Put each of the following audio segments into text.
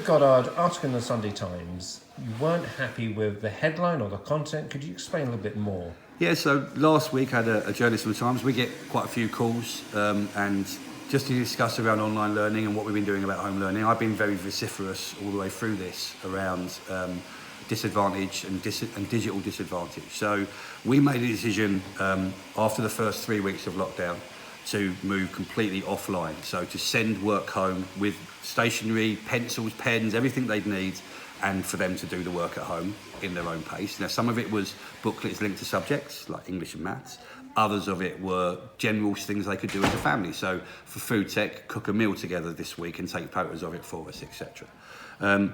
Vic Goddard, article in the Sunday Times. You weren't happy with the headline or the content. Could you explain a little bit more? Yeah, so last week I had a journalist from the Times. We get quite a few calls and just to discuss around online learning and what we've been doing about home learning. I've been very vociferous all the way through this around disadvantage and digital disadvantage. So we made a decision after the first 3 weeks of lockdown to move completely offline. So to send work home with stationery, pencils, pens, everything they'd need, and for them to do the work at home in their own pace. Now, some of it was booklets linked to subjects like English and maths. Others of it were general things they could do as a family. So for food tech, cook a meal together this week and take photos of it for us, etc. And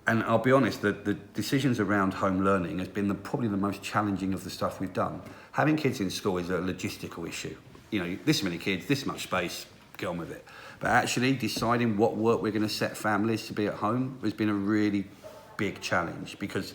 I'll be honest, the decisions around home learning has been probably the most challenging of the stuff we've done. Having kids in school is a logistical issue. You know, this many kids, this much space, get on with it. But actually deciding what work we're going to set families to be at home has been a really big challenge, because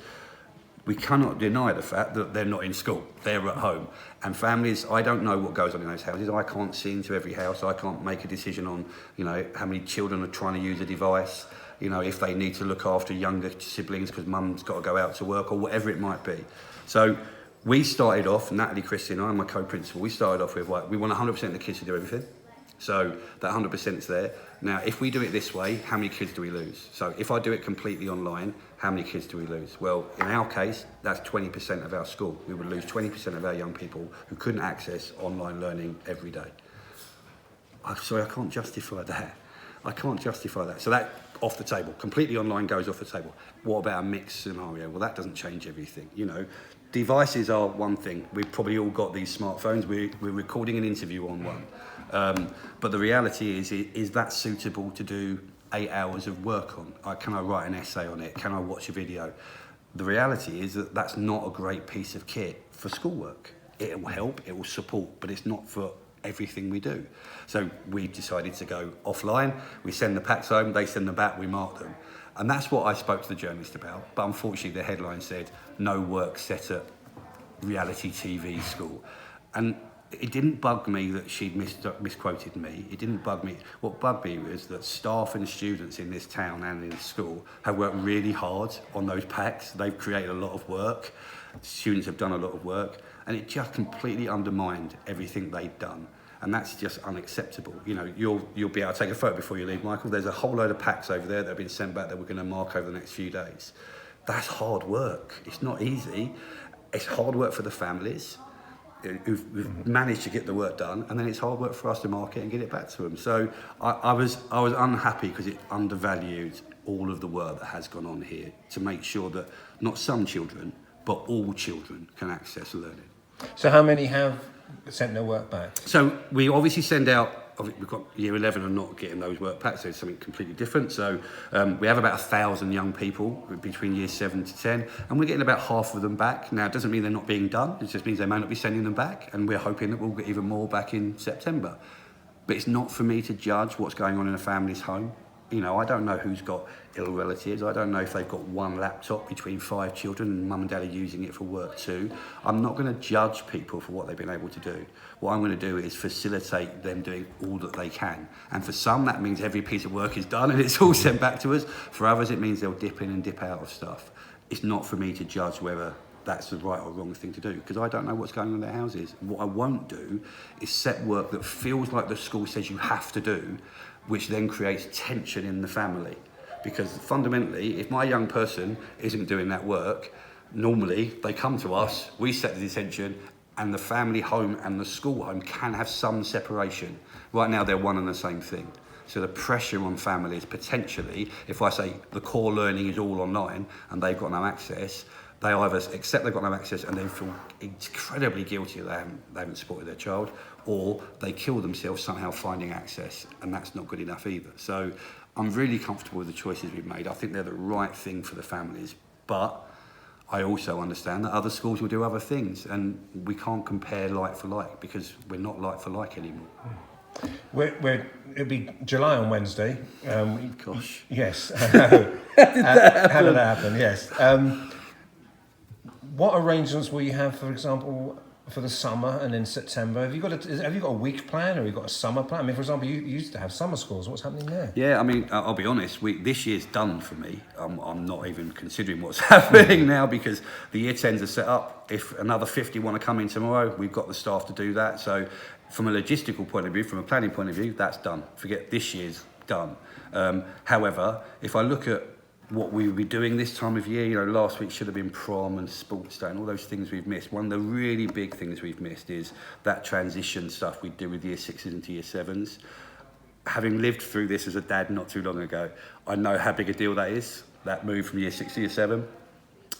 we cannot deny the fact that they're not in school, they're at home. And families, I don't know what goes on in those houses. I can't see into every house. I can't make a decision on, you know, how many children are trying to use a device, you know, if they need to look after younger siblings because mum's got to go out to work or whatever it might be. So we started off, Natalie, Christy and I, my co-principal, we started off with, like, we want 100% of the kids to do everything. So that 100% is there. Now, if we do it this way, how many kids do we lose? So if I do it completely online, how many kids do we lose? Well, in our case, that's 20% of our school. We would lose 20% of our young people who couldn't access online learning every day. Sorry, I can't justify that. I can't justify that. So that, off the table. Completely online goes off the table. What about a mixed scenario? Well, that doesn't change everything. You know, devices are one thing. We've probably all got these smartphones. We're recording an interview on one. But the reality is that suitable to do 8 hours of work on? Can I write an essay on it? Can I watch a video? The reality is that that's not a great piece of kit for schoolwork. It will help, it will support, but it's not for everything we do. So we decided to go offline. We send the packs home, they send them back, we mark them. And that's what I spoke to the journalist about. But unfortunately, the headline said, no work set at reality TV school. And it didn't bug me that she'd misquoted me. It didn't bug me. What bugged me was that staff and students in this town and in school have worked really hard on those packs. They've created a lot of work. Students have done a lot of work. And it just completely undermined everything they'd done. And that's just unacceptable. You know, you'll be able to take a photo before you leave, Michael. There's a whole load of packs over there that have been sent back that we're going to mark over the next few days. That's hard work. It's not easy. It's hard work for the families who've managed to get the work done, and then it's hard work for us to mark it and get it back to them. So I was unhappy because it undervalued all of the work that has gone on here to make sure that not some children, but all children can access learning. So how many have sent their work back? So we obviously send out, we've got year 11 are not getting those work packs, so it's something completely different. So we have about 1,000 young people between year 7 to 10, and we're getting about half of them back. Now, it doesn't mean they're not being done, it just means they may not be sending them back, and we're hoping that we'll get even more back in September. But it's not for me to judge what's going on in a family's home. You know, I don't know who's got ill relatives. I don't know if they've got one laptop between 5 children and mum and dad are using it for work too. I'm not going to judge people for what they've been able to do. What I'm going to do is facilitate them doing all that they can. And for some, that means every piece of work is done and it's all sent back to us. For others, it means they'll dip in and dip out of stuff. It's not for me to judge whether that's the right or wrong thing to do, because I don't know what's going on in their houses. What I won't do is set work that feels like the school says you have to do, which then creates tension in the family. Because fundamentally, if my young person isn't doing that work, normally they come to us, we set the detention, and the family home and the school home can have some separation. Right now, they're one and the same thing. So the pressure on families, potentially, if I say the core learning is all online and they've got no access, they either accept they've got no access and then feel incredibly guilty that they haven't supported their child, or they kill themselves somehow finding access, and that's not good enough either. So I'm really comfortable with the choices we've made. I think they're the right thing for the families, but I also understand that other schools will do other things, and we can't compare like for like because we're not like for like anymore. It'll be July on Wednesday. Gosh. Yes. How did that happen? Yes. What arrangements will you have, for example, for the summer and in September? Have you got a week plan, or have you got a summer plan? I mean, for example, you used to have summer schools. What's happening there? Yeah, I mean, I'll be honest. This year's done for me. I'm not even considering what's happening now because the year 10s are set up. If another 50 want to come in tomorrow, we've got the staff to do that. So, from a logistical point of view, from a planning point of view, that's done. Forget this year's done. However, if I look at what we would be doing this time of year, last week should have been prom and sports day and all those things we've missed. One of the really big things we've missed is that transition stuff we do with year 6s into year 7s. Having lived through this as a dad not too long ago, I know how big a deal that is, that move from year 6 to year 7.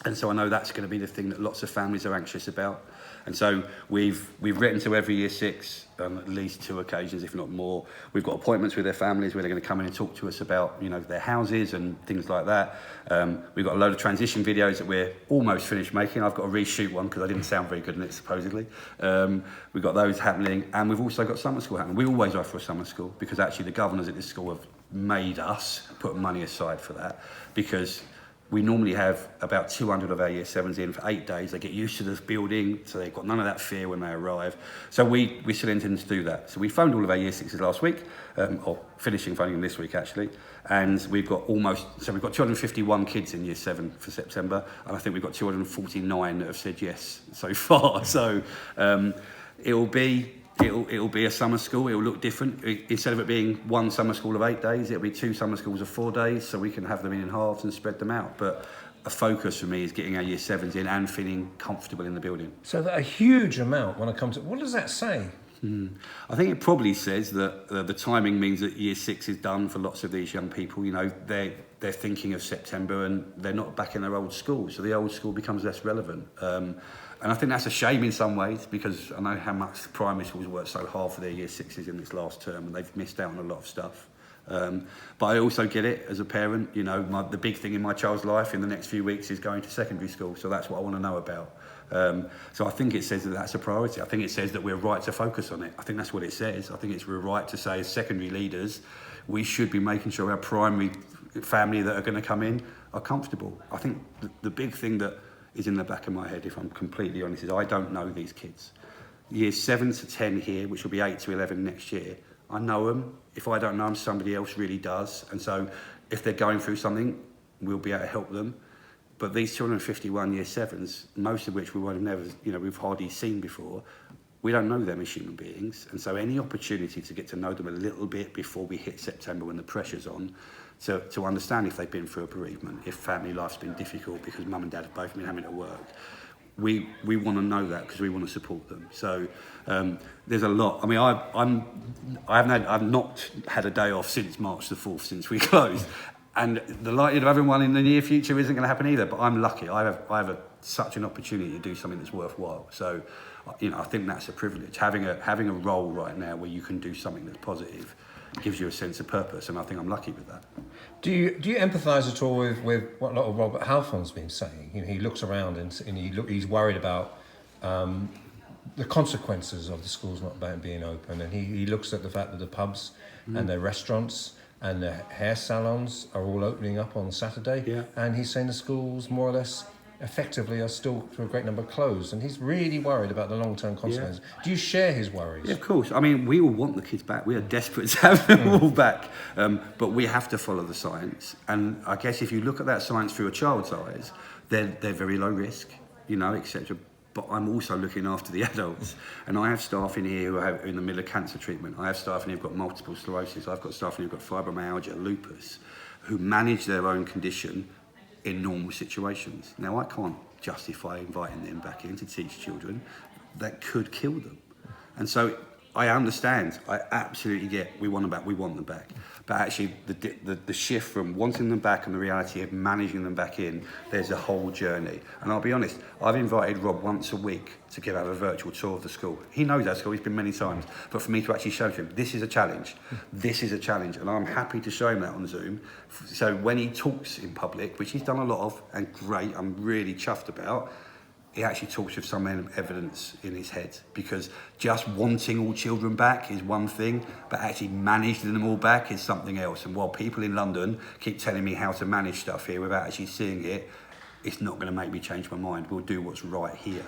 And so I know that's going to be the thing that lots of families are anxious about. And so we've written to every year 6 on at least 2 occasions, if not more. We've got appointments with their families where they're going to come in and talk to us about, their houses and things like that. We've got a load of transition videos that we're almost finished making. I've got to reshoot one because I didn't sound very good in it, supposedly. We've got those happening, and we've also got summer school happening. We always offer a summer school because actually the governors at this school have made us put money aside for that, because we normally have about 200 of our year 7s in for 8 days. They get used to this building, so they've got none of that fear when they arrive. So we still intend to do that. So we phoned all of our year 6s last week, or finishing phoning them this week actually, and we've got 251 kids in year 7 for September, and I think we've got 249 that have said yes so far. So it'll be a summer school. It'll look different. Instead of it being one summer school of 8 days, it'll be 2 summer schools of 4 days, so we can have them in halves and spread them out. But a focus for me is getting our year 7s in and feeling comfortable in the building. So that a huge amount when it comes to, what does that say? I think it probably says that the timing means that year 6 is done for lots of these young people. They're thinking of September and they're not back in their old school, so the old school becomes less relevant. And I think that's a shame in some ways, because I know how much the primary schools worked so hard for their year 6s in this last term, and they've missed out on a lot of stuff. But I also get it as a parent. The big thing in my child's life in the next few weeks is going to secondary school, so that's what I want to know about. So I think it says that that's a priority. I think it says that we're right to focus on it. I think that's what it says. I think we're right to say, as secondary leaders, we should be making sure our primary family that are going to come in are comfortable. I think the big thing that is in the back of my head, if I'm completely honest, is I don't know these kids. Years 7 to 10 here, which will be 8 to 11 next year, I know them. If I don't know them, somebody else really does. And so if they're going through something, we'll be able to help them. But these 251 year 7s, most of which we've hardly seen before, we don't know them as human beings. And so any opportunity to get to know them a little bit before we hit September when the pressure's on, to understand if they've been through a bereavement, if family life's been difficult because mum and dad have both been having to work. We want to know that because we want to support them. So there's a lot. I mean, I've not had a day off since March the 4th, since we closed. And the likelihood of having one in the near future isn't going to happen either. But I'm lucky. I have such an opportunity to do something that's worthwhile. So, I think that's a privilege. Having a role right now where you can do something that's positive gives you a sense of purpose, and I think I'm lucky with that. Do you empathise at all with what Robert Halfon's been saying? He looks around and he's worried about the consequences of the schools not being open, and he looks at the fact that the pubs and the restaurants and the hair salons are all opening up on Saturday, and he's saying the schools more or less effectively are still to a great number closed, and he's really worried about the long-term consequences. Do you share his worries? Yeah, of course. I mean, we all want the kids back. We are desperate to have them all back, but we have to follow the science. And I guess if you look at that science through a child's eyes, they're very low risk, etc. But I'm also looking after the adults, and I have staff in here who are in the middle of cancer treatment. I have staff in here who've got multiple sclerosis. I've got staff in here who've got fibromyalgia, lupus, who manage their own condition in normal situations. Now, I can't justify inviting them back in to teach children. That could kill them. And so I understand, I absolutely get, we want them back. But actually, the shift from wanting them back and the reality of managing them back in, there's a whole journey. And I'll be honest, I've invited Rob once a week to give out a virtual tour of the school. He knows that school, he's been many times. But for me to actually show him, this is a challenge. This is a challenge. And I'm happy to show him that on Zoom. So when he talks in public, which he's done a lot of, and great, I'm really chuffed about, he actually talks with some evidence in his head, because just wanting all children back is one thing, but actually managing them all back is something else. And while people in London keep telling me how to manage stuff here without actually seeing it, it's not going to make me change my mind. We'll do what's right here.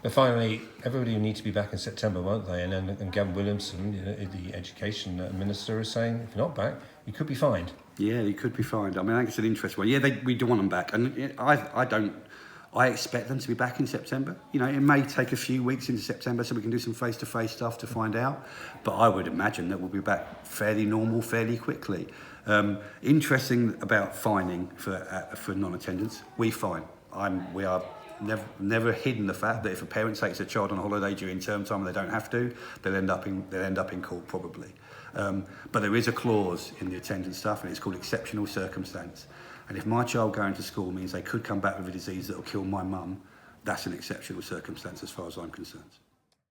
But finally, everybody will need to be back in September, won't they? And Gavin Williamson, the education minister, is saying if you're not back, you could be fined. Yeah, he could be fined. I mean, I think it's an interesting one. Yeah, we do want them back, and I expect them to be back in September. You know, it may take a few weeks into September so we can do some face-to-face stuff to find out, but I would imagine that we'll be back fairly normal fairly quickly. Interesting about fining for non-attendance. We fine. We are never hidden the fact that if a parent takes a child on holiday during term time and they don't have to, they'll end up in court probably. But there is a clause in the attendance stuff, and it's called exceptional circumstance. And if my child going to school means they could come back with a disease that will kill my mum, that's an exceptional circumstance as far as I'm concerned.